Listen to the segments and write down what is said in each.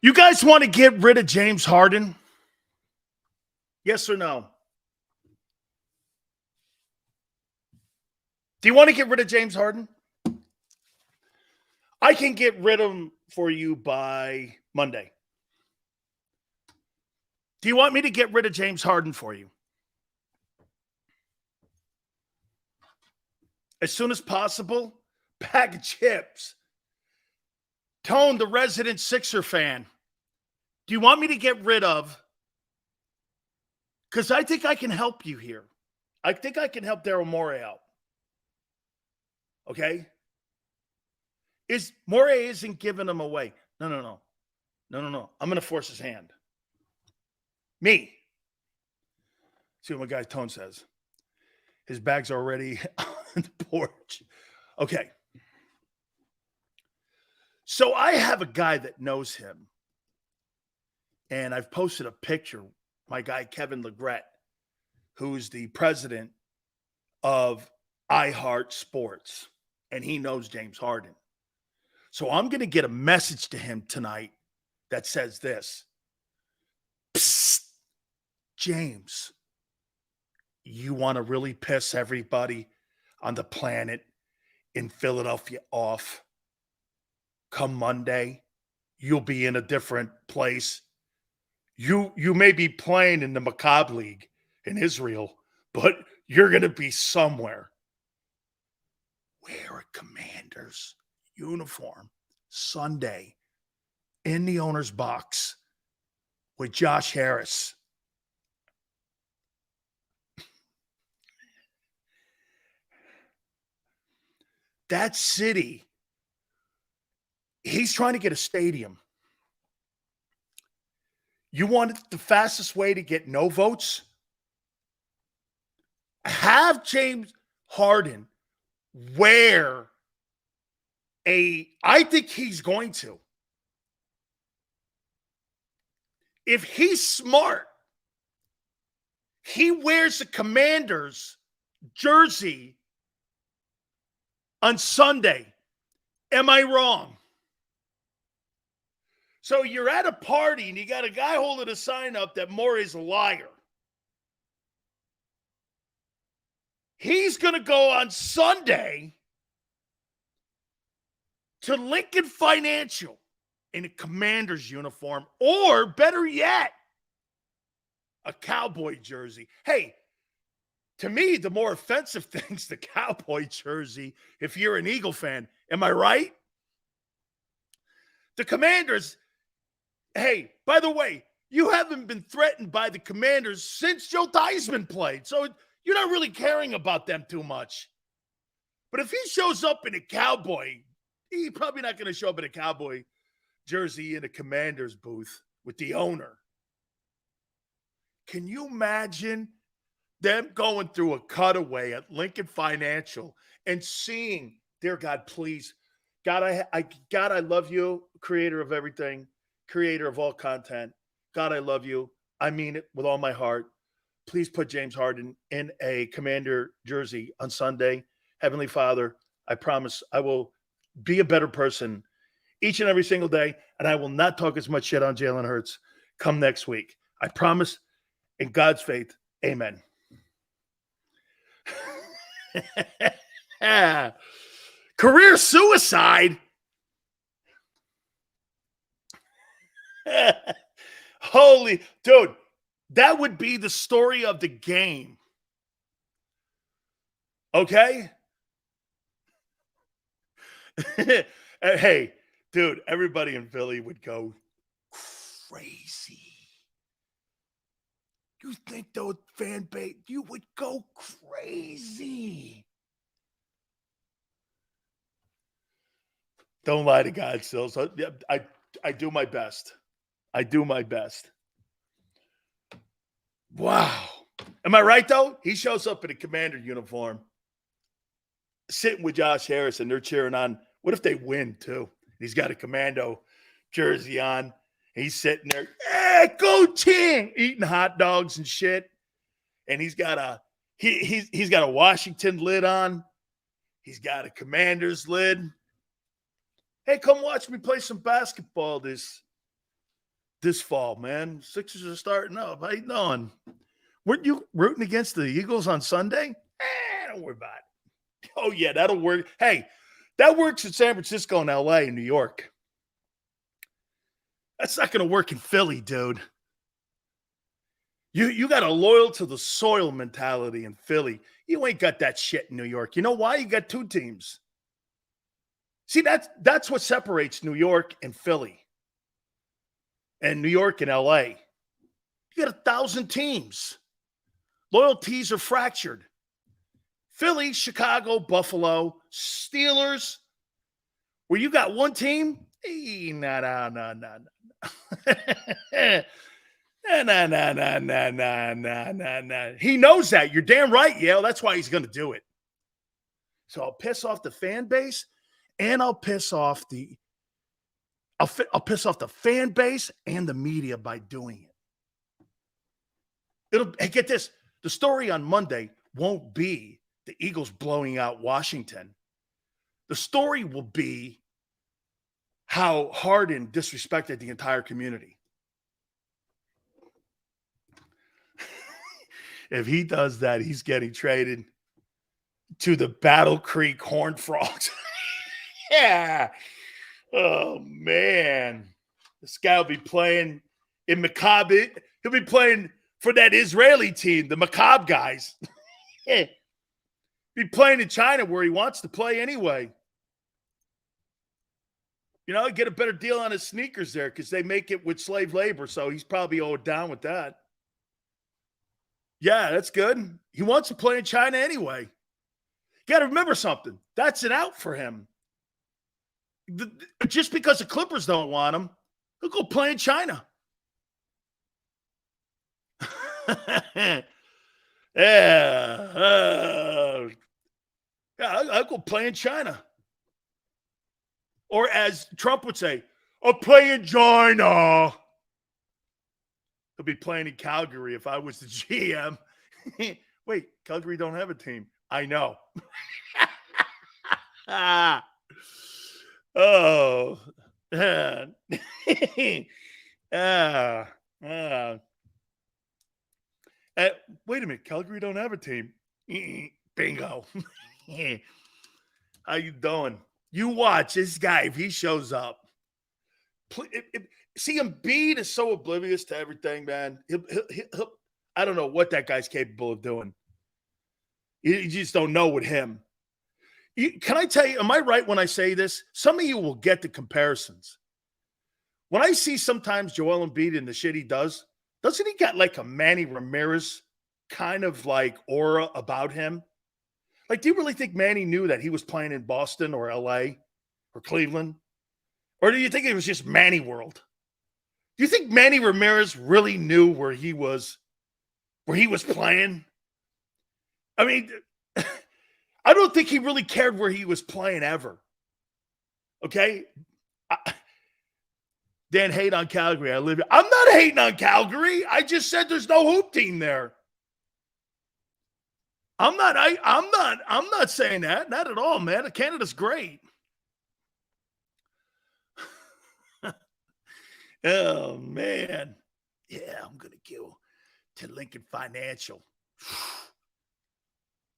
You guys want to get rid of James Harden? Yes or no? Do you want to get rid of James Harden? I can get rid of him for you by Monday. Do you want me to get rid of James Harden for you? As soon as possible? Bag of chips. Tone, the resident Sixer fan. Do you want me to get rid of? Because I think I can help you here. I think I can help Daryl Morey out. Okay? Morey isn't giving him away. No. I'm going to force his hand. Me. See what my guy Tone says. His bag's already on the porch. Okay. So I have a guy that knows him. And I've posted a picture. My guy, Kevin Legret, who's the president of iHeart Sports. And he knows James Harden. So I'm going to get a message to him tonight that says this. Psst, James, you want to really piss everybody on the planet in Philadelphia off? Come Monday, you'll be in a different place. You may be playing in the Macabre League in Israel, but you're going to be somewhere. Wear a Commander's uniform Sunday in the owner's box with Josh Harris. That city, he's trying to get a stadium. You want the fastest way to get no votes? Have James Harden wear I think he's going to. If he's smart, he wears the Commanders jersey on Sunday. Am I wrong? So you're at a party and you got a guy holding a sign up that Morey's a liar. He's going to go on Sunday to Lincoln Financial in a Commander's uniform, or better yet, a Cowboy jersey. Hey, to me, the more offensive thing's the Cowboy jersey if you're an Eagle fan. Am I right? The Commanders, hey, by the way, you haven't been threatened by the Commanders since Joe Theismann played, so you're not really caring about them too much. But if he shows up in a Cowboy, he's probably not going to show up in a Cowboy jersey in a Commander's booth with the owner. Can you imagine them going through a cutaway at Lincoln Financial and seeing, dear God, please, God, I love you, creator of everything, creator of all content. God, I love you. I mean it with all my heart. Please put James Harden in a Commander jersey on Sunday. Heavenly Father, I promise I will be a better person each and every single day, and I will not talk as much shit on Jalen Hurts come next week. I promise, in God's faith, amen. Career suicide? Holy, dude, that would be the story of the game. Okay? Hey, dude, everybody in Philly would go crazy. You think though, fan base, you would go crazy. Don't lie to God, Sills. I do my best. I do my best. Wow. Am I right, though? He shows up in a Commander uniform, sitting with Josh Harris, and they're cheering on. What if they win, too? He's got a Commando jersey on. He's sitting there, go team, eating hot dogs and shit. And he's got a he's got a Washington lid on. He's got a Commander's lid. Hey, come watch me play some basketball this this fall, man. Sixers are starting up. How you doing? Weren't you rooting against the Eagles on Sunday? Don't worry about it. Oh, yeah, that'll work. Hey, that works in San Francisco and LA and New York. That's not going to work in Philly, dude. You got a loyal to the soil mentality in Philly. You ain't got that shit in New York. You know why? You got two teams. See, that's what separates New York and Philly. And New York and LA. You got 1,000 teams. Loyalties are fractured. Philly, Chicago, Buffalo, Steelers, where you got one team, no. No. He knows that. You're damn right, Yale. That's why he's going to do it. So I'll piss off the fan base, and I'll piss off the fan base and the media by doing it. Hey, get this. The story on Monday won't be the Eagles blowing out Washington. The story will be how Harden disrespected the entire community. If he does that, he's getting traded to the Battle Creek Horned Frogs. Yeah. Oh, man. This guy will be playing in Maccabi. He'll be playing for that Israeli team, the Maccabi guys. Be playing in China where he wants to play anyway. You know, get a better deal on his sneakers there because they make it with slave labor, so he's probably owed down with that. Yeah, that's good. He wants to play in China anyway. You got to remember something. That's an out for him. Just because the Clippers don't want him, he'll go play in China. Yeah, I'll go play in China. Or as Trump would say, I'll play in China. He'll be playing in Calgary if I was the GM. Wait, Calgary don't have a team. I know. Oh. Wait a minute. Calgary don't have a team. Bingo. How you doing? You watch this guy if he shows up. See, Embiid is so oblivious to everything, man. He'll, I don't know what that guy's capable of doing. You just don't know with him. Can I tell you, am I right when I say this? Some of you will get the comparisons. When I see sometimes Joel Embiid and the shit he does, doesn't he got like a Manny Ramirez kind of like aura about him? Like, do you really think Manny knew that he was playing in Boston or LA or Cleveland? Or do you think it was just Manny World? Do you think Manny Ramirez really knew where he was playing? I mean, I don't think he really cared where he was playing ever. Okay? Dan, hate on Calgary. I live here. I'm not hating on Calgary. I just said there's no hoop team there. I'm not saying that. Not at all, man. Canada's great. Oh, man. Yeah, I'm going to go to Lincoln Financial.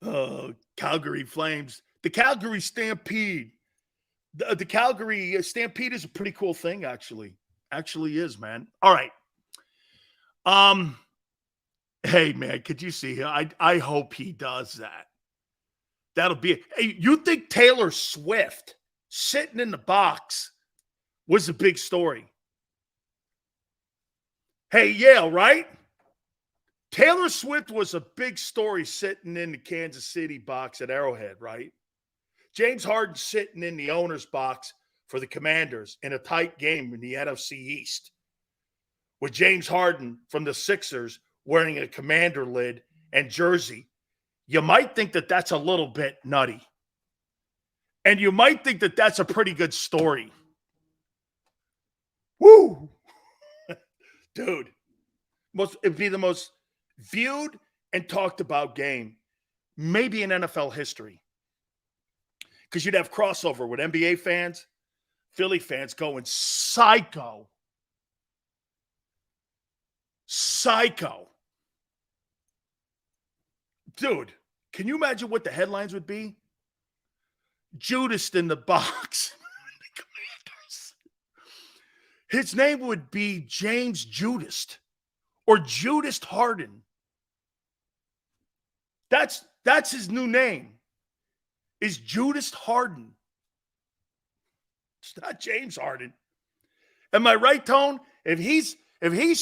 Oh, Calgary Flames. The Calgary Stampede. The Calgary Stampede is a pretty cool thing, actually. Actually is, man. All right. Hey, man, could you see him? I hope he does that. That'll be it. Hey, you think Taylor Swift sitting in the box was a big story? Hey, Yale, right? Taylor Swift was a big story sitting in the Kansas City box at Arrowhead, right? James Harden sitting in the owner's box for the Commanders in a tight game in the NFC East with James Harden from the Sixers wearing a Commander lid and jersey. You might think that that's a little bit nutty. And you might think that that's a pretty good story. Woo! Dude, it'd be the most viewed and talked about game maybe in NFL history. Because you'd have crossover with NBA fans, Philly fans going psycho. Psycho. Dude, can you imagine what the headlines would be? Judas in the box. His name would be James Judas or Judas Harden. That's his new name. Is Judas Harden. It's not James Harden. Am I right, Tone? If he's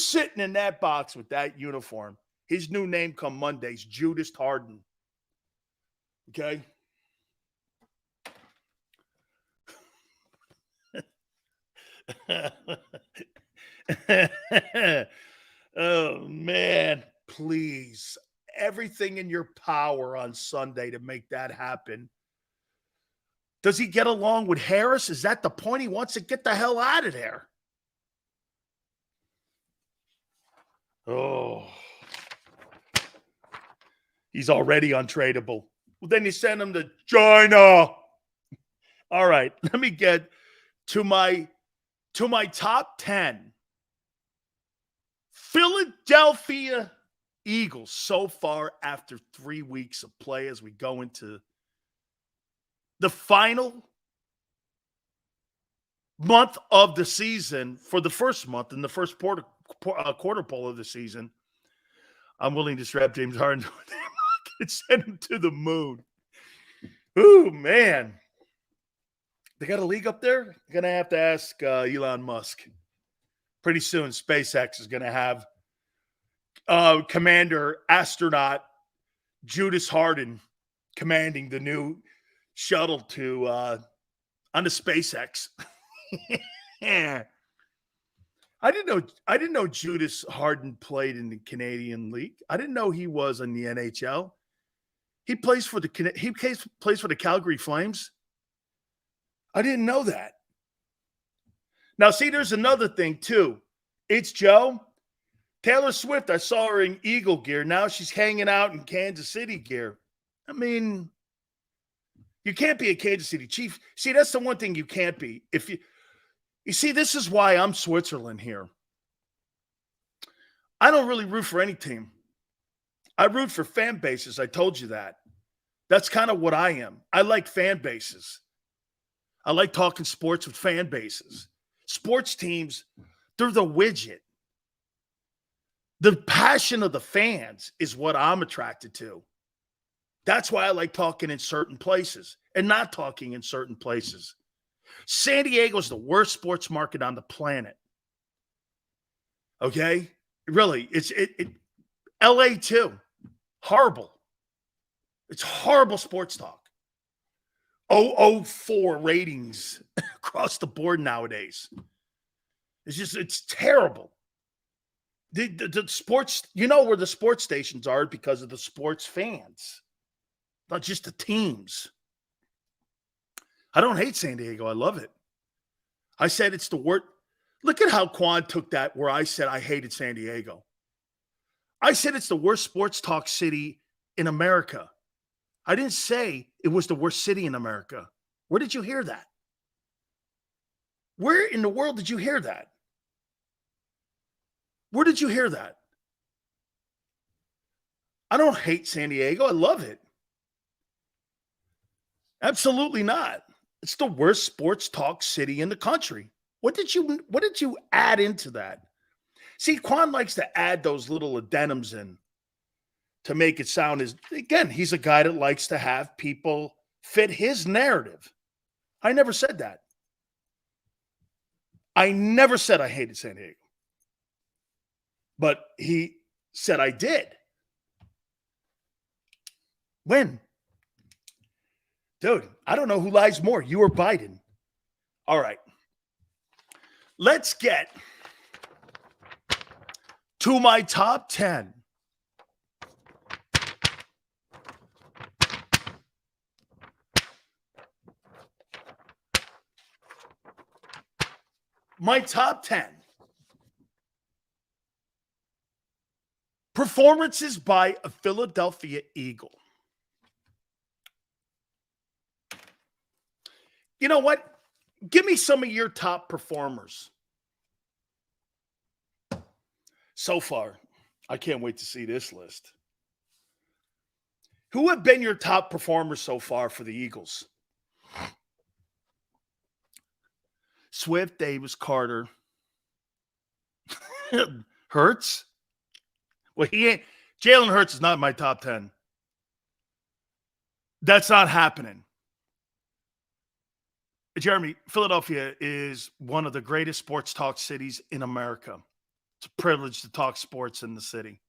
sitting in that box with that uniform, his new name come Monday's Judas Harden. Okay? Oh, man. Please. Everything in your power on Sunday to make that happen. Does he get along with Harris? Is that the point? He wants to get the hell out of there. Oh. He's already untradeable. Well, then you send him to China. All right. Let me get to my top 10. Philadelphia Eagles so far after 3 weeks of play as we go into the final month of the season for the first month in the first quarter poll of the season. I'm willing to strap James Harden to their market and send him to the moon. Ooh, man. They got a league up there? They're going to have to ask Elon Musk. Pretty soon, SpaceX is going to have Commander Astronaut Judas Harden commanding the new shuttle to on the SpaceX. Yeah. I didn't know Judas Harden played in the Canadian League. I didn't know he was in the NHL. He plays for the Calgary Flames. I didn't know that. Now, see, there's another thing, too. It's Joe. Taylor Swift, I saw her in Eagle gear. Now she's hanging out in Kansas City gear. I mean, you can't be a Kansas City Chief. See, that's the one thing you can't be. If you see, this is why I'm Switzerland here. I don't really root for any team. I root for fan bases. I told you that. That's kind of what I am. I like fan bases. I like talking sports with fan bases. Sports teams, they're the widget. The passion of the fans is what I'm attracted to. That's why I like talking in certain places and not talking in certain places. San Diego is the worst sports market on the planet. Okay? Really, it's LA too. Horrible. It's horrible sports talk. 004 ratings across the board nowadays. It's terrible. The sports, you know where the sports stations are because of the sports fans, not just the teams. I don't hate San Diego. I love it. I said it's the worst. Look at how Quan took that where I said I hated San Diego. I said it's the worst sports talk city in America. I didn't say it was the worst city in America. Where did you hear that? Where in the world did you hear that? Where did you hear that? I don't hate San Diego. I love it. Absolutely not. It's the worst sports talk city in the country. What did you add into that? See, Quan likes to add those little addendums in to make it sound as, again, he's a guy that likes to have people fit his narrative. I never said that. I never said I hated San Diego. But he said I did. When? Dude, I don't know who lies more, you or Biden. All right. Let's get to my top 10. My top 10 performances by a Philadelphia Eagle. You know what? Give me some of your top performers. So far, I can't wait to see this list. Who have been your top performers so far for the Eagles? Swift, Davis, Carter, Hurts. Well, he ain't. Jalen Hurts is not in my top 10. That's not happening. Jeremy, Philadelphia is one of the greatest sports talk cities in America. It's a privilege to talk sports in the city.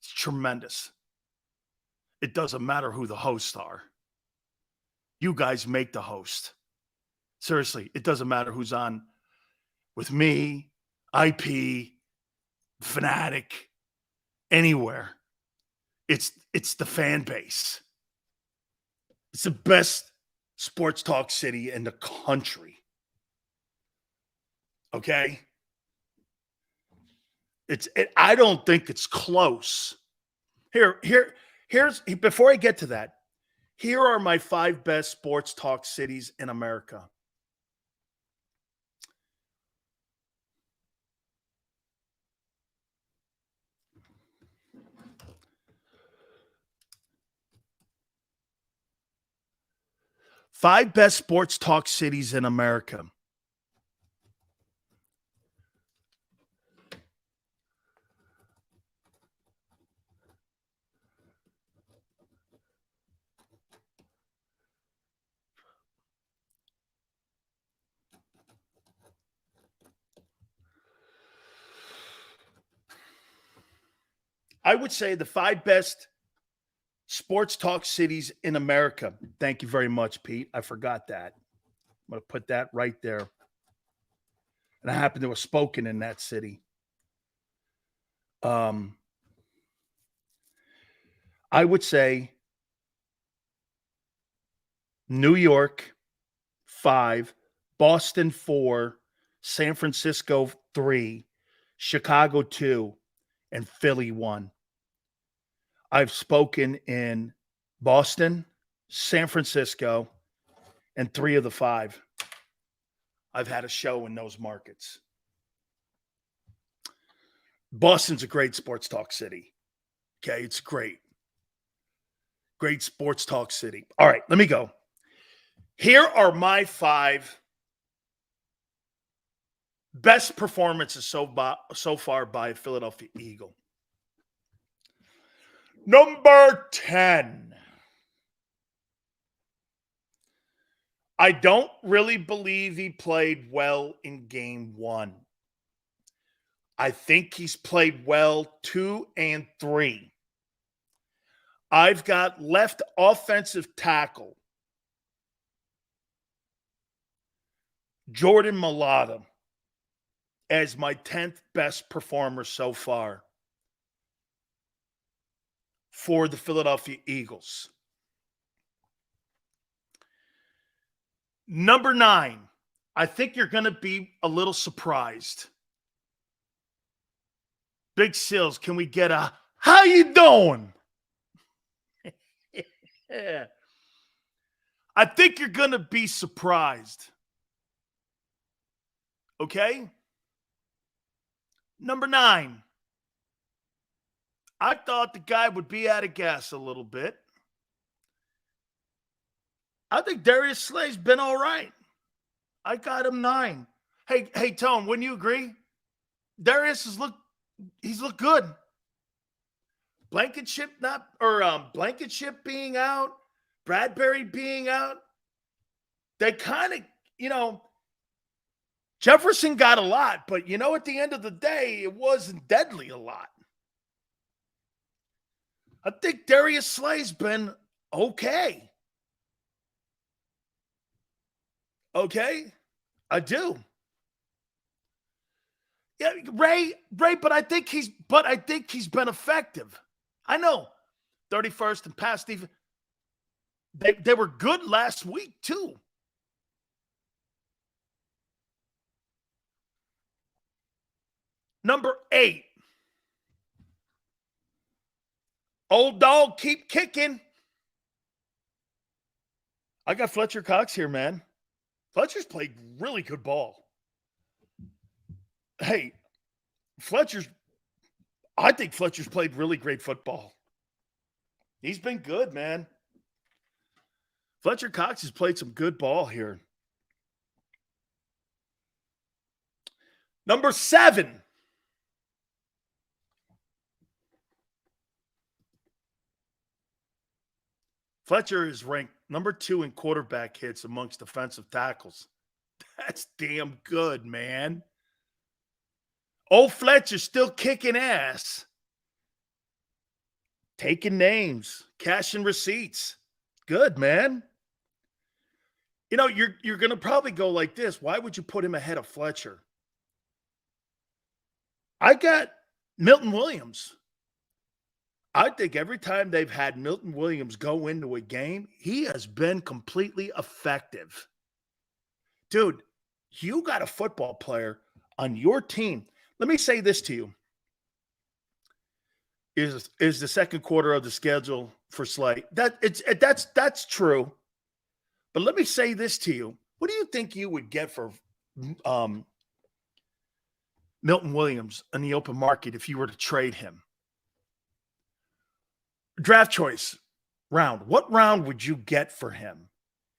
It's tremendous. It doesn't matter who the hosts are. You guys make the host. Seriously, it doesn't matter who's on with me, IP, Fanatic, anywhere. It's the fan base. It's the best sports talk city in the country. Okay? I don't think it's close. Here's before I get to that, here are my 5 best sports talk cities in America. Five best sports talk cities in America. I would say the 5 best sports talk cities in America. Thank you very much, Pete. I forgot that. I'm going to put that right there. And I happen to have spoken in that city. I would say New York, 5, Boston, 4, San Francisco, 3, Chicago, 2, and Philly, 1. I've spoken in Boston, San Francisco, and 3 of the 5. I've had a show in those markets. Boston's a great sports talk city. Okay, it's great. Great sports talk city. All right, let me go. Here are my 5 best performances so far by a Philadelphia Eagle. Number 10. I don't really believe he played well in game 1. I think he's played well 2 and 3. I've got left offensive tackle Jordan Mailata as my 10th best performer so far for the Philadelphia Eagles. Number 9, I think you're going to be a little surprised. Big Sills, can we get a, how you doing? Yeah. I think you're going to be surprised. Okay? Number 9, I thought the guy would be out of gas a little bit. I think Darius Slay's been all right. I got him 9. Hey, Tone, wouldn't you agree? Darius he's looked good. Blankenship being out, Bradbury being out. They kind of, Jefferson got a lot, but at the end of the day, it wasn't deadly a lot. I think Darius Slay's been okay. Okay? I do. Yeah, Ray, but I think he's been effective. I know. 31st and pass defense. They were good last week too. Number 8. Old dog, keep kicking. I got Fletcher Cox here, man. Fletcher's played really good ball. Hey, I think Fletcher's played really great football. He's been good, man. Fletcher Cox has played some good ball here. Number 7. Fletcher is ranked number 2 in quarterback hits amongst defensive tackles. That's damn good, man. Old Fletcher's still kicking ass. Taking names, cashing receipts. Good, man. You know, you're going to probably go like this. Why would you put him ahead of Fletcher? I got Milton Williams. I think every time they've had Milton Williams go into a game, he has been completely effective. Dude, you got a football player on your team. Let me say this to you. Is the second quarter of the schedule for Slay. That's true. But let me say this to you. What do you think you would get for Milton Williams in the open market if you were to trade him? Draft choice round. What round would you get for him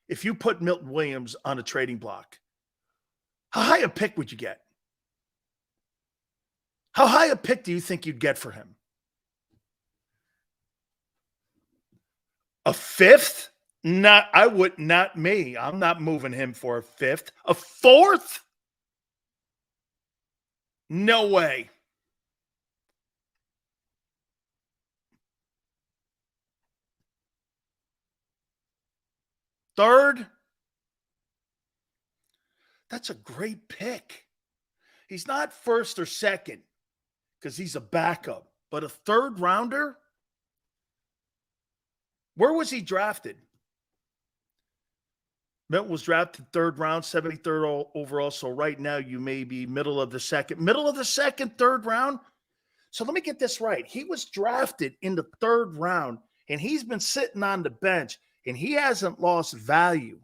if you put Milton Williams on a trading block? How high a pick would you get? How high a pick do you think you'd get for him? A 5th? Not me. I'm not moving him for a 5th. A 4th? No way. Third? That's a great pick. He's not first or second because he's a backup, but a third rounder? Where was he drafted? Milton was drafted 3rd round, 73rd overall. So right now you may be middle of the second, 3rd round. So let me get this right. He was drafted in the 3rd round and he's been sitting on the bench and he hasn't lost value.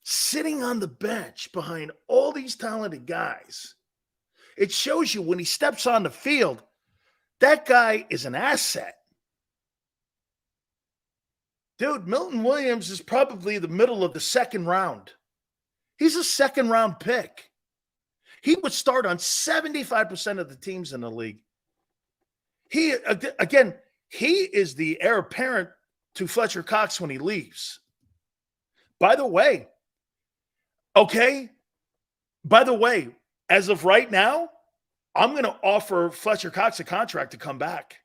Sitting on the bench behind all these talented guys. It shows you when he steps on the field, that guy is an asset. Dude, Milton Williams is probably the middle of the 2nd round. He's a 2nd round pick. He would start on 75% of the teams in the league. He is the heir apparent to Fletcher Cox when he leaves. By the way, as of right now, I'm going to offer Fletcher Cox a contract to come back.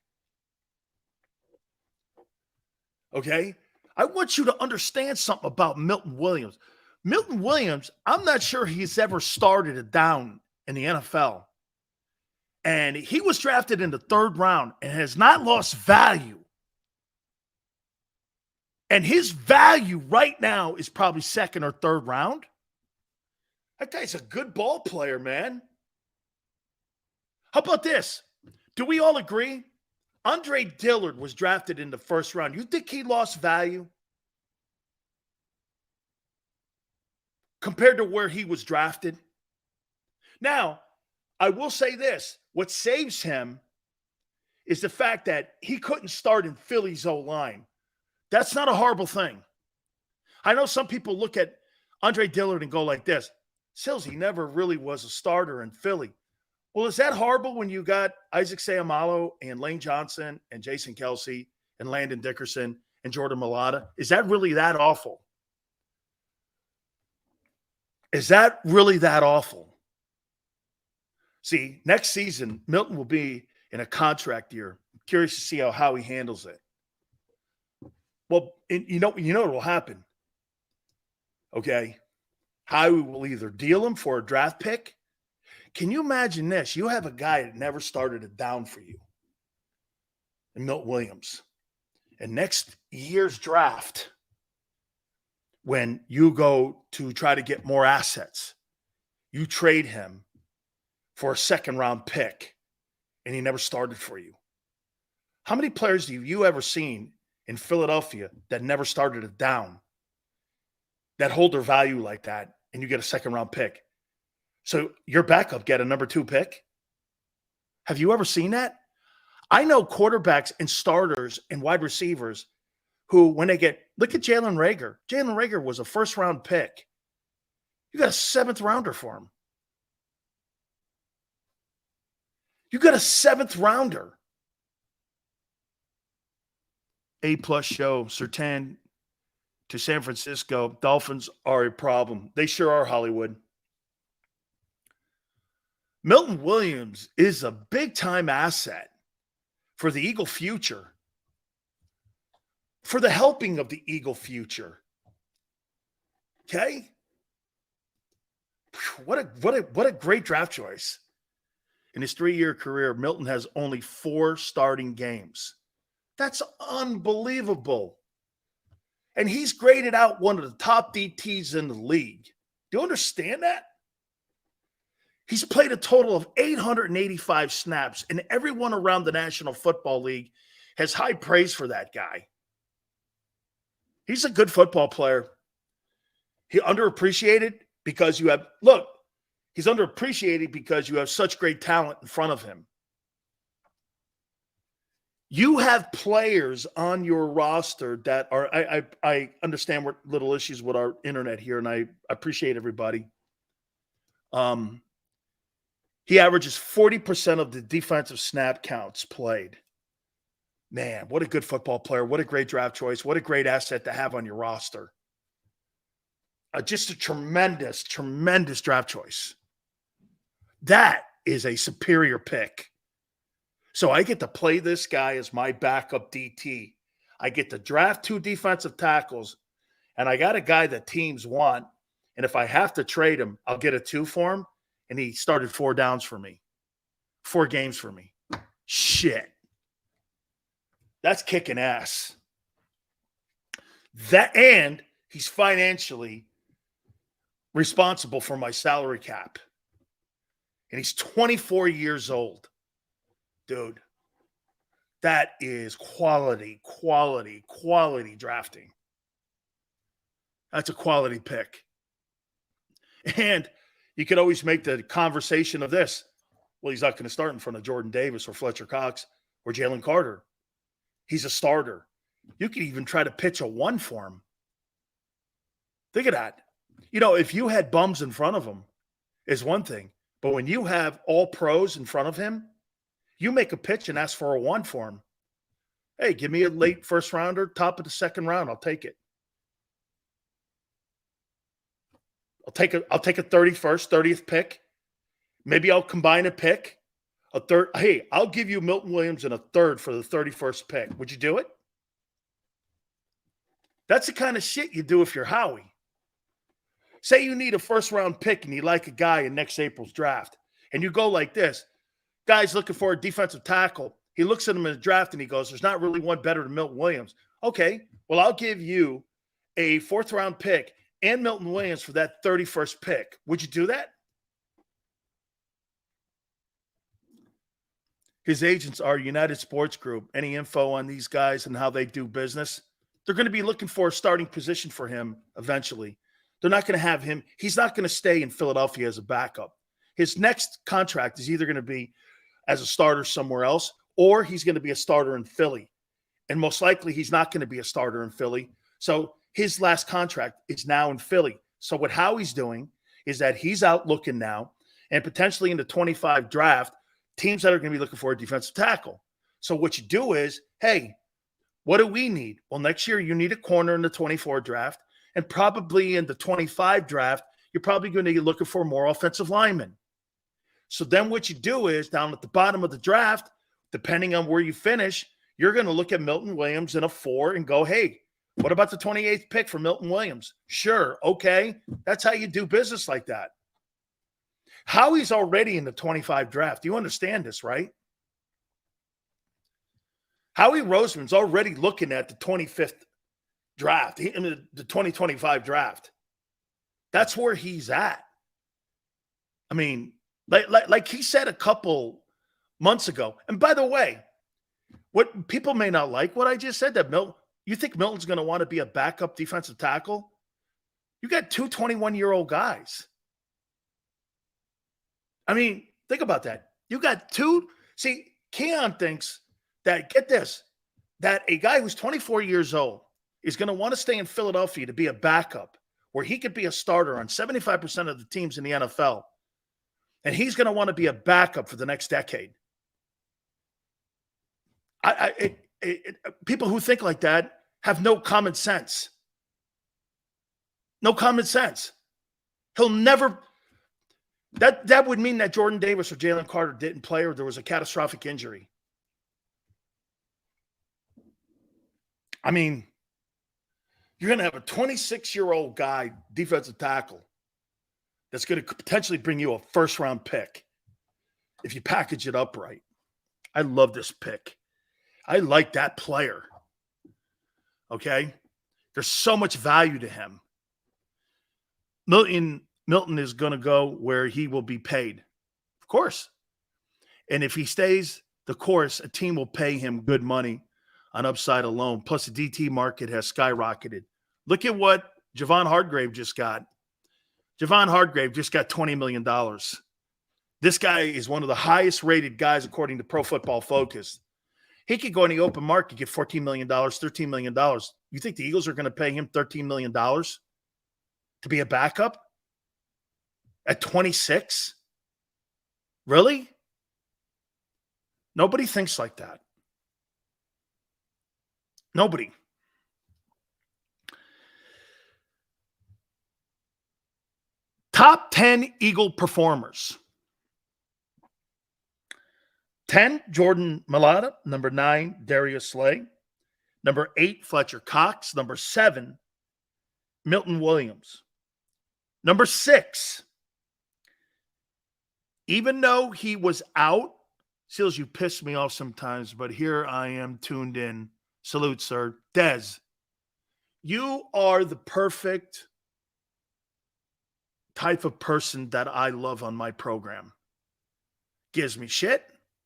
Okay? I want you to understand something about Milton Williams. Milton Williams, I'm not sure he's ever started a down in the NFL. And he was drafted in the 3rd round and has not lost value. And his value right now is probably 2nd or 3rd round. That guy's a good ball player, man. How about this? Do we all agree? Andre Dillard was drafted in the 1st round. You think he lost value compared to where he was drafted? Now, I will say this. What saves him is the fact that he couldn't start in Philly's O-line. That's not a horrible thing. I know some people look at Andre Dillard and go like this. Sills, he never really was a starter in Philly. Well, is that horrible when you got Isaac Seumalo and Lane Johnson and Jason Kelsey and Landon Dickerson and Jordan Mailata? Is that really that awful? Is that really that awful? See, next season, Milton will be in a contract year. I'm curious to see how he handles it. Well, you know what will happen, okay? Howie will either deal him for a draft pick. Can you imagine this? You have a guy that never started a down for you, and Milton Williams. And next year's draft, when you go to try to get more assets, you trade him for a 2nd round pick, and he never started for you. How many players have you ever seen in Philadelphia that never started a down, that hold their value like that, and you get a 2nd round pick? So your backup get a number 2 pick? Have you ever seen that? I know quarterbacks and starters and wide receivers who, when they get, look at Jalen Reagor. Jalen Reagor was a first-round pick. You got a 7th rounder for him. You got a 7th rounder. A+ show, Sertan to San Francisco. Dolphins are a problem. They sure are, Hollywood. Milton Williams is a big-time asset for the Eagle future, for the helping of the Eagle future. Okay? What a great draft choice. In his 3-year career, Milton has only 4 starting games. That's unbelievable. And he's graded out one of the top DTs in the league. Do you understand that? He's played a total of 885 snaps, and everyone around the National Football League has high praise for that guy. He's a good football player. He underappreciated because you have, look, he's underappreciated because you have such great talent in front of him. You have players on your roster that are, I understand we're little issues with our internet here, and I appreciate everybody. He averages 40% of the defensive snap counts played. Man, what a good football player. What a great draft choice. What a great asset to have on your roster. Just a tremendous, tremendous draft choice. That is a superior pick. So I get to play this guy as my backup DT. I get to draft 2 defensive tackles, and I got a guy that teams want. And if I have to trade him, I'll get a 2 for him. And he started 4 downs for me. 4 games for me. Shit. That's kicking ass. And he's financially responsible for my salary cap. And he's 24 years old. Dude, that is quality drafting. That's a quality pick. And you could always make the conversation of this. Well, he's not going to start in front of Jordan Davis or Fletcher Cox or Jalen Carter. He's a starter. You could even try to pitch a 1 for him. Think of that. You know, if you had bums in front of him, is one thing. But when you have all pros in front of him, you make a pitch and ask for a 1 for him. Hey, give me a late first rounder, top of the 2nd round. I'll take it. I'll take a 31st, 30th pick. Maybe I'll combine a pick. A third. Hey, I'll give you Milton Williams and a 3rd for the 31st pick. Would you do it? That's the kind of shit you do if you're Howie. Say you need a 1st-round pick and you like a guy in next April's draft. And you go like this. Guy's looking for a defensive tackle. He looks at him in the draft and he goes, there's not really one better than Milton Williams. Okay, well, I'll give you a 4th-round pick and Milton Williams for that 31st pick. Would you do that? His agents are United Sports Group. Any info on these guys and how they do business? They're going to be looking for a starting position for him eventually. They're not going to have him. He's not going to stay in Philadelphia as a backup. His next contract is either going to be as a starter somewhere else, or he's going to be a starter in Philly. And most likely he's not going to be a starter in Philly. So his last contract is now in Philly. So what Howie's doing is that he's out looking now, and potentially in the 25 draft, teams that are going to be looking for a defensive tackle. So what you do is, hey, what do we need? Well, next year you need a corner in the 24 draft, and probably in the 25 draft, you're probably going to be looking for more offensive linemen. So then what you do is down at the bottom of the draft, depending on where you finish, you're going to look at Milton Williams in a 4 and go, hey, what about the 28th pick for Milton Williams? Sure. Okay. That's how you do business like that. Howie's already in the 25 draft. You understand this, right? Howie Roseman's already looking at the 25th draft, the 2025 draft. That's where he's at. I mean, like he said a couple months ago. And by the way, what people may not like what I just said, that you think Milton's going to want to be a backup defensive tackle? You got 2 21-year-old guys. I mean, think about that. You got two. See, Keon thinks that, get this, that a guy who's 24 years old is going to want to stay in Philadelphia to be a backup where he could be a starter on 75% of the teams in the NFL. And he's going to want to be a backup for the next decade. People who think like that have no common sense. No common sense. He'll never. That would mean that Jordan Davis or Jalen Carter didn't play or there was a catastrophic injury. I mean, you're going to have a 26-year-old guy, defensive tackle, that's going to potentially bring you a first-round pick if you package it up right. I love this pick. I like that player. Okay? There's so much value to him. Milton is going to go where he will be paid. Of course. And if he stays the course, a team will pay him good money on upside alone. Plus, the DT market has skyrocketed. Look at what Javon Hargrave just got. Javon Hargrave just got $20 million. This guy is one of the highest rated guys according to Pro Football Focus. He could go in the open market, get $14 million, $13 million. You think the Eagles are going to pay him $13 million to be a backup at 26? Really? Nobody thinks like that. Nobody. Top 10 Eagle performers. 10, Jordan Mailata. Number 9, Darius Slay. Number 8, Fletcher Cox. Number 7, Milton Williams. Number 6, even though he was out, Seals, you piss me off sometimes, but here I am tuned in. Salute, sir. Dez, you are the perfect type of person that I love on my program. Gives me shit,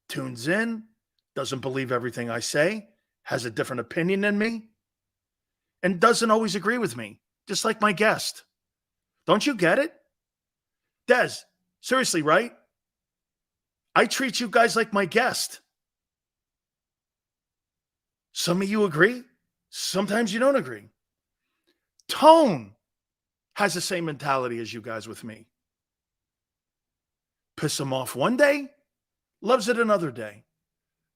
tunes in, doesn't believe everything I say, has a different opinion than me, and doesn't always agree with me, just like my guest. Don't you get it? Dez, seriously, right? I treat you guys like my guest. Some of you agree. Sometimes you don't agree. Tone has the same mentality as you guys with me. Piss him off one day, loves it another day.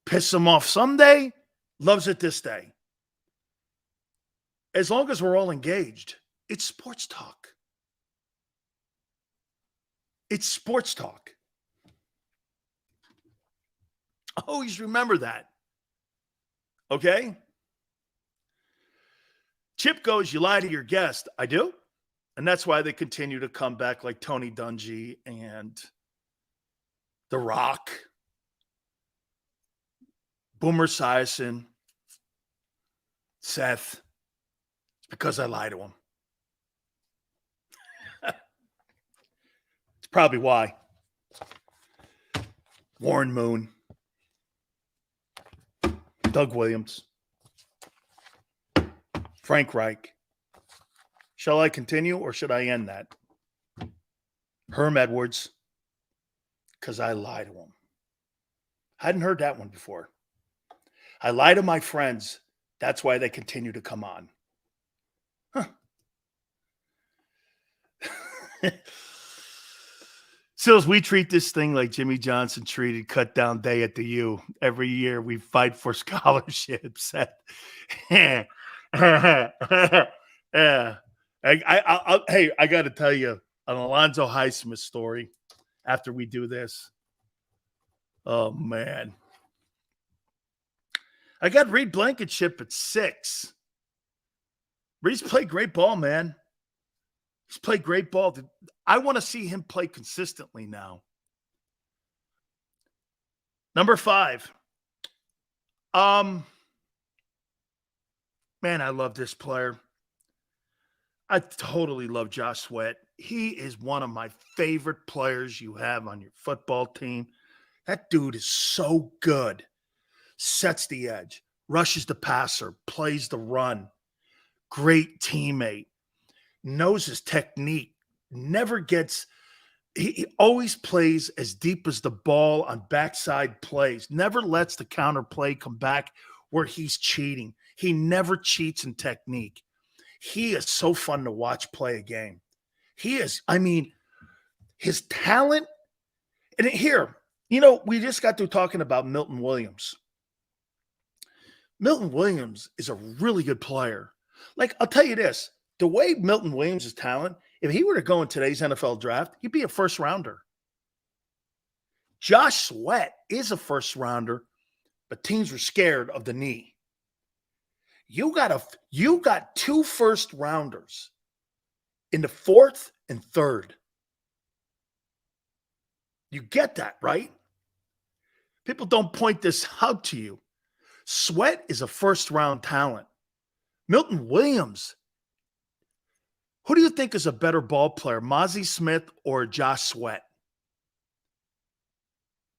Piss him off someday, loves it this day. As long as we're all engaged, it's sports talk. It's sports talk. Always remember that. Okay? Chip goes, you lie to your guest. I do. And that's why they continue to come back like Tony Dungy and The Rock, Boomer Esiason, Seth. It's because I lie to him. It's probably why. Warren Moon. Doug Williams. Frank Reich. Shall I continue or should I end that? Herm Edwards. Because I lie to him. Hadn't heard that one before. I lie to my friends. That's why they continue to come on. Huh. Sills, we treat this thing like Jimmy Johnson treated Cut Down Day at the U. Every year we fight for scholarships. Yeah. Hey, I got to tell you an Alonzo Highsmith story after we do this. Oh, man. I got Reed Blankenship at 6. Reed's played great ball, man. He's played great ball. I want to see him play consistently now. Number 5. Man, I love this player. I totally love Josh Sweat. He is one of my favorite players you have on your football team. That dude is so good. Sets the edge, rushes the passer, plays the run. Great teammate. Knows his technique. Never gets He always plays as deep as the ball on backside plays, never lets the counter play come back where he's cheating. He never cheats in technique. He is so fun to watch play a game. He is, I mean, his talent. And here, we just got through talking about Milton Williams. Milton Williams is a really good player. Like, I'll tell you this, the way Milton Williams is talent, if he were to go in today's NFL draft, he'd be a first rounder. Josh Sweat is a first rounder, but teams were scared of the knee. You got 2 first rounders in the 4th and 3rd. You get that, right? People don't point this out to you. Sweat is a first-round talent. Milton Williams. Who do you think is a better ball player, Mozzie Smith or Josh Sweat?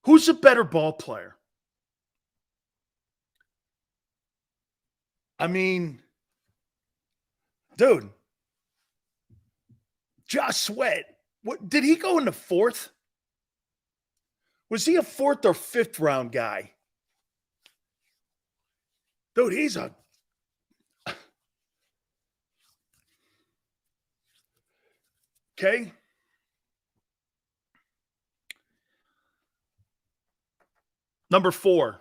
Who's a better ball player? I mean, dude, Josh Sweat, did he go in the 4th? Was he a 4th or 5th round guy? Dude, he's a okay. Number 4.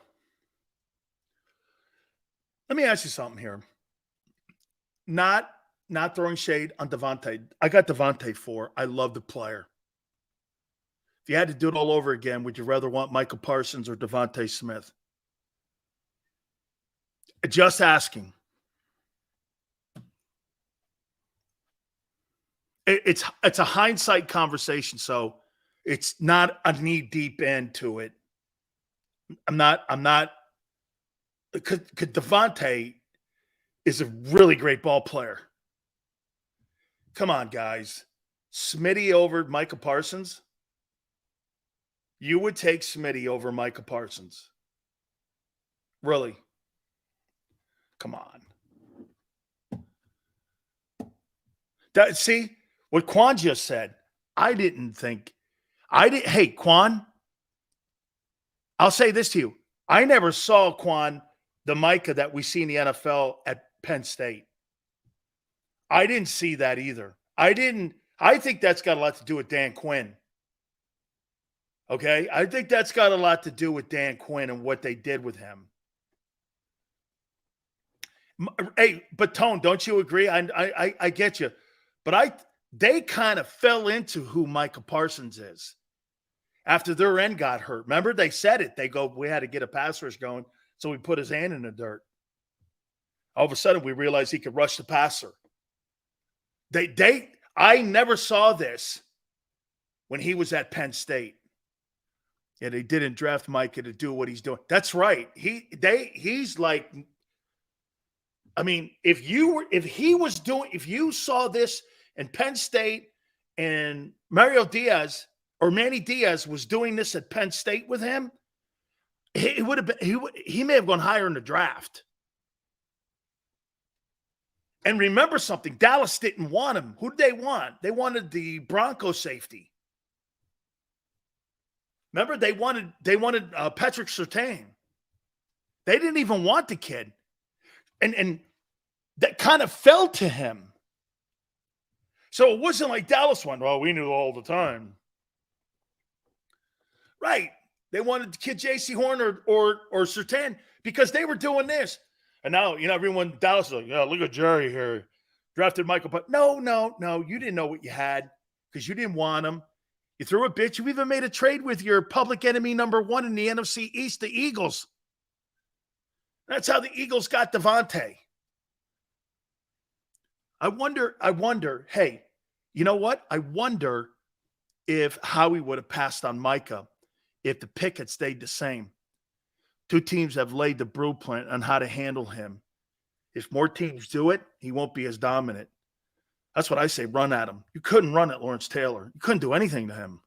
Let me ask you something here. Not throwing shade on Devontae. I got Devontae 4. I love the player. If you had to do it all over again, would you rather want Micah Parsons or Devontae Smith? Just asking. It's a hindsight conversation, so it's not a knee-deep end to it. I'm not because Devontae is a really great ball player. Come on, guys. Smitty over Micah Parsons? You would take Smitty over Micah Parsons. Really? Come on. See, what Quan just said, hey, Quan, I'll say this to you. I never saw, Quan, the Micah that we see in the NFL at Penn State. I didn't see that either. I think that's got a lot to do with Dan Quinn. Okay? I think that's got a lot to do with Dan Quinn and what they did with him. Hey, but Tone, don't you agree? I get you. But they kind of fell into who Micah Parsons is after their end got hurt. Remember, they said it. They go, we had to get a pass rush going, so we put his hand in the dirt. All of a sudden, we realized he could rush the passer. I never saw this when he was at Penn State. Yeah, they didn't draft Micah to do what he's doing. That's right. He's like, I mean, if you saw this in Penn State and Mario Diaz or Manny Diaz was doing this at Penn State with him, it would have been, he may have gone higher in the draft. And remember something, Dallas didn't want him. Who did they want? They wanted the Bronco safety. Remember, they wanted Patrick Surtain. They didn't even want the kid. And that kind of fell to him. So it wasn't like Dallas went, well, we knew all the time. Right. They wanted the kid J.C. Horn or Surtain because they were doing this. And now, everyone, Dallas is like, yeah, look at Jerry here. Drafted Michael. But no. You didn't know what you had because you didn't want him. You threw a bitch. You even made a trade with your public enemy number 1 in the NFC East, the Eagles. That's how the Eagles got Devontae. I wonder, hey, you know what? I wonder if Howie would have passed on Micah if the pick had stayed the same. 2 teams have laid the blueprint on how to handle him. If more teams do it, he won't be as dominant. That's what I say, run at him. You couldn't run at Lawrence Taylor. You couldn't do anything to him.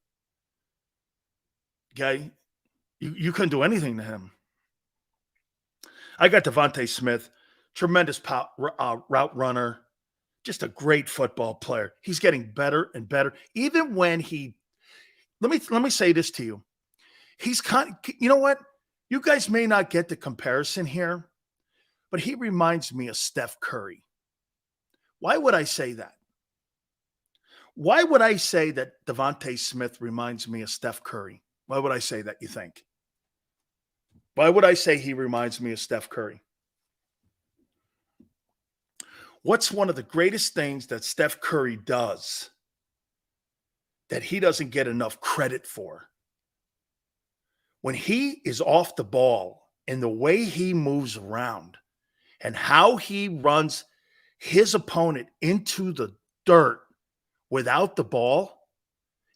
Okay? You couldn't do anything to him. I got Devontae Smith, tremendous route runner, just a great football player. He's getting better and better. Even when he let me say this to you. He's you know what? You guys may not get the comparison here, but he reminds me of Steph Curry. Why would I say that? Why would I say that Devontae Smith reminds me of Steph Curry? Why would I say that, you think? Why would I say he reminds me of Steph Curry? What's one of the greatest things that Steph Curry does that he doesn't get enough credit for? When he is off the ball and the way he moves around and how he runs his opponent into the dirt without the ball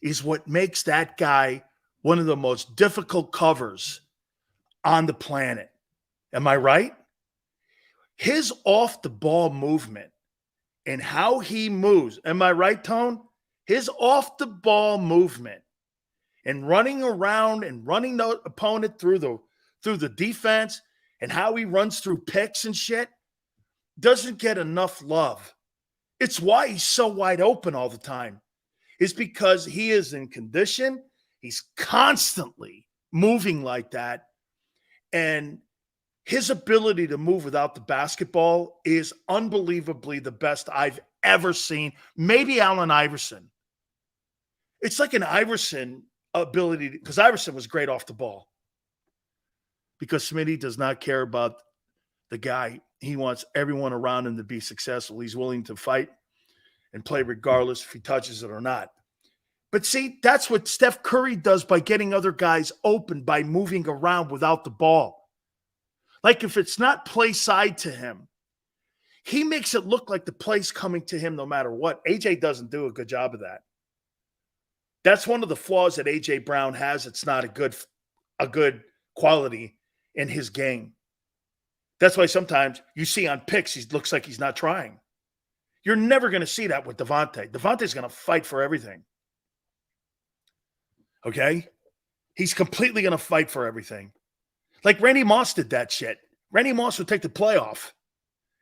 is what makes that guy one of the most difficult covers on the planet. Am I right? His off the ball movement and how he moves. Am I right, Tone? His off the ball movement and running around and running the opponent through the defense and how he runs through picks and shit doesn't get enough love. It's why he's so wide open all the time. It's because he is in condition. He's constantly moving like that. And his ability to move without the basketball is unbelievably the best I've ever seen. Maybe Allen Iverson. It's like an Iverson ability, because Iverson was great off the ball. Because Smitty does not care about the guy. He wants everyone around him to be successful. He's willing to fight and play regardless if he touches it or not. But see, that's what Steph Curry does by getting other guys open by moving around without the ball. Like if it's not play side to him, he makes it look like the play's coming to him no matter what. AJ doesn't do a good job of that. That's one of the flaws that AJ Brown has. It's not a good quality in his game. That's why sometimes you see on picks, he looks like he's not trying. You're never going to see that with Devontae. Devontae's going to fight for everything. Okay? He's completely going to fight for everything. Like Randy Moss did that shit. Randy Moss would take the play off.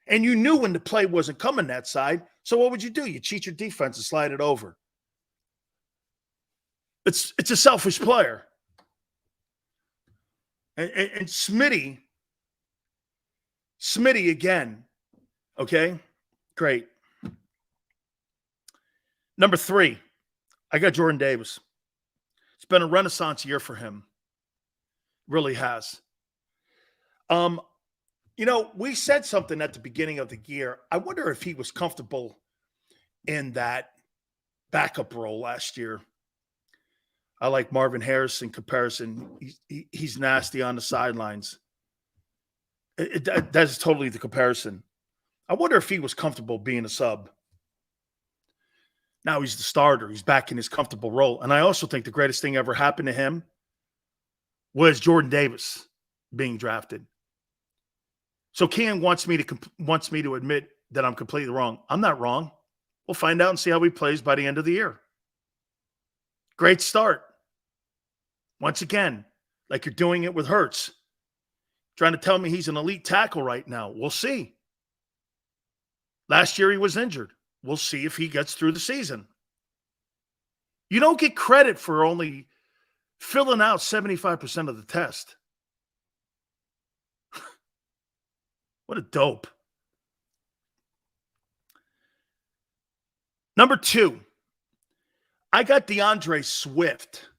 And you knew when the play wasn't coming that side. So what would you do? You cheat your defense and slide it over. It's a selfish player. And Smitty again. Okay? Great. Number 3, I got Jordan Davis. It's been a renaissance year for him. Really has. We said something at the beginning of the year. I wonder if he was comfortable in that backup role last year. I like Marvin Harris in comparison. He's nasty on the sidelines. That's totally the comparison. I wonder if he was comfortable being a sub. Now he's the starter. He's back in his comfortable role. And I also think the greatest thing ever happened to him was Jordan Davis being drafted. So Ken wants me to admit that I'm completely wrong. I'm not wrong. We'll find out and see how he plays by the end of the year. Great start. Once again, like you're doing it with Hurts. Trying to tell me he's an elite tackle right now. We'll see. Last year he was injured. We'll see if he gets through the season. You don't get credit for only filling out 75% of the test. What a dope. Number 2, I got DeAndre Swift.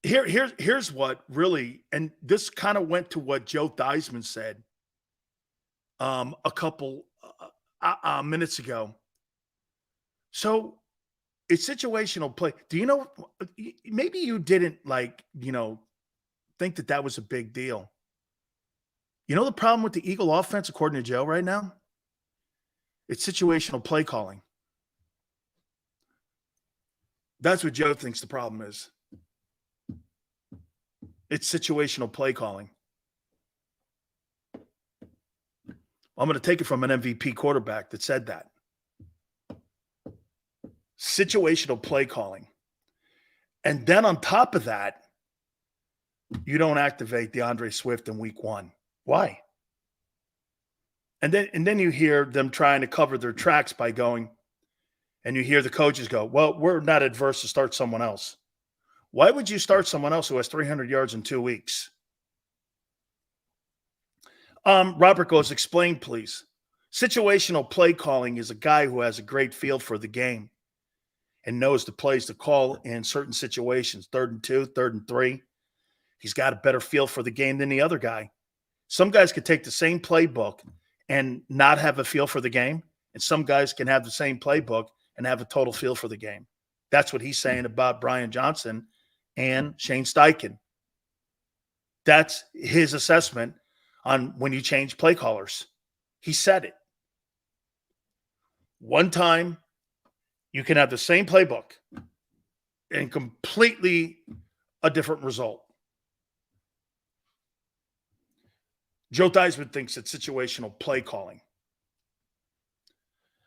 Here's what really, and this kind of went to what Joe Theismann said a couple minutes ago. So it's situational play. Do you know, maybe you didn't think that was a big deal. You know the problem with the Eagle offense, according to Joe right now? It's situational play calling. That's what Joe thinks the problem is. It's situational play calling. I'm going to take it from an MVP quarterback that said that. Situational play calling. And then on top of that, you don't activate DeAndre Swift in week 1. Why? And then you hear them trying to cover their tracks by going, and you hear the coaches go, well, we're not adverse to start someone else. Why would you start someone else who has 300 yards in 2 weeks? Robert goes, explain, please. Situational play calling is a guy who has a great feel for the game and knows the plays to call in certain situations, 3rd and 2, 3rd and 3. He's got a better feel for the game than the other guy. Some guys could take the same playbook and not have a feel for the game, and some guys can have the same playbook and have a total feel for the game. That's what he's saying about Brian Johnson and Shane Steichen. That's his assessment on when you change play callers. He said it. One time, you can have the same playbook and completely a different result. Joe Theismann thinks it's situational play calling.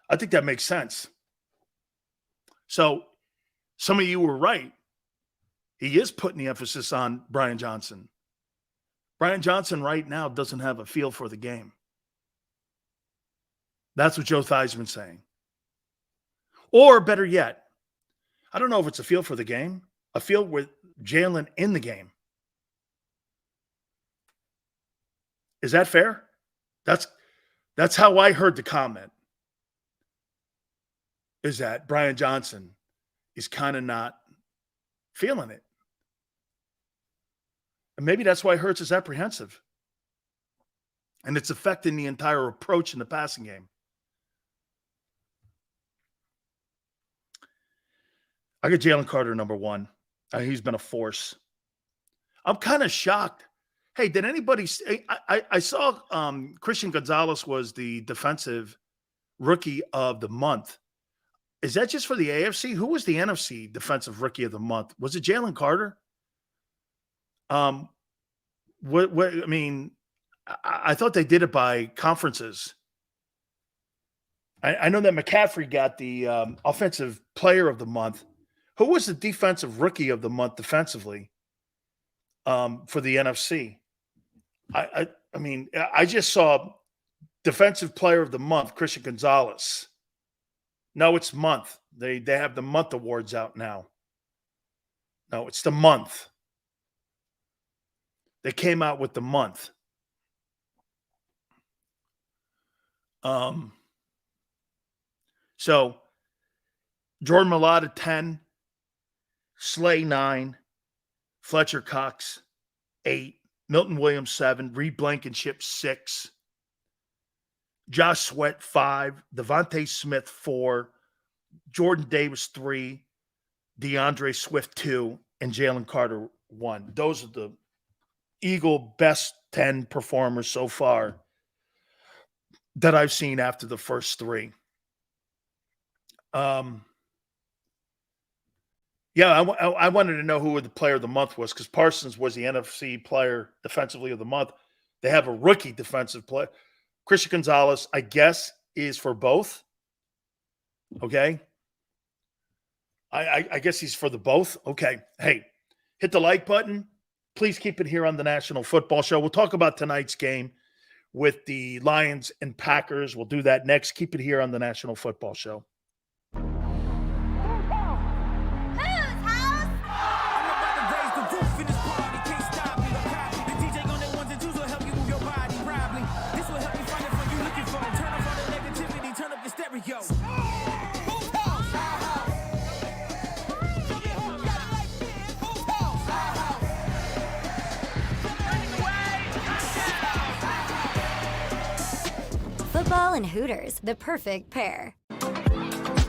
I think that makes sense. So some of you were right. He is putting the emphasis on Brian Johnson. Brian Johnson right now doesn't have a feel for the game. That's what Joe Theismann's saying. Or better yet, I don't know if it's a feel for the game, a feel with Jalen in the game. Is that fair? That's how I heard the comment. Is that Brian Johnson is kind of not feeling it. And maybe that's why Hurts is apprehensive. And it's affecting the entire approach in the passing game. I got Jalen Carter number 1. He's been a force. I'm kind of shocked. Hey, did anybody – I saw Christian Gonzalez was the defensive rookie of the month. Is that just for the AFC? Who was the NFC defensive rookie of the month? Was it Jalen Carter? I thought they did it by conferences. I know that McCaffrey got the offensive player of the month. Who was the defensive rookie of the month defensively for the NFC? I just saw defensive player of the month, Christian Gonzalez. No, it's month. They have the month awards out now. No, it's the month. They came out with the month. So Jordan Mailata 10, Slay 9, Fletcher Cox 8, Milton Williams 7, Reed Blankenship 6, Josh Sweat 5, Devontae Smith 4, Jordan Davis 3, DeAndre Swift 2, and Jalen Carter 1. Those are the Eagle best 10 performers so far that I've seen after the first 3. I wanted to know who the player of the month was because Parsons was the NFC player defensively of the month. They have a rookie defensive player. Christian Gonzalez, I guess, is for both. Okay. I guess he's for the both. Okay. Hey, hit the like button. Please keep it here on the National Football Show. We'll talk about tonight's game with the Lions and Packers. We'll do that next. Keep it here on the National Football Show. Football and Hooters, the perfect pair.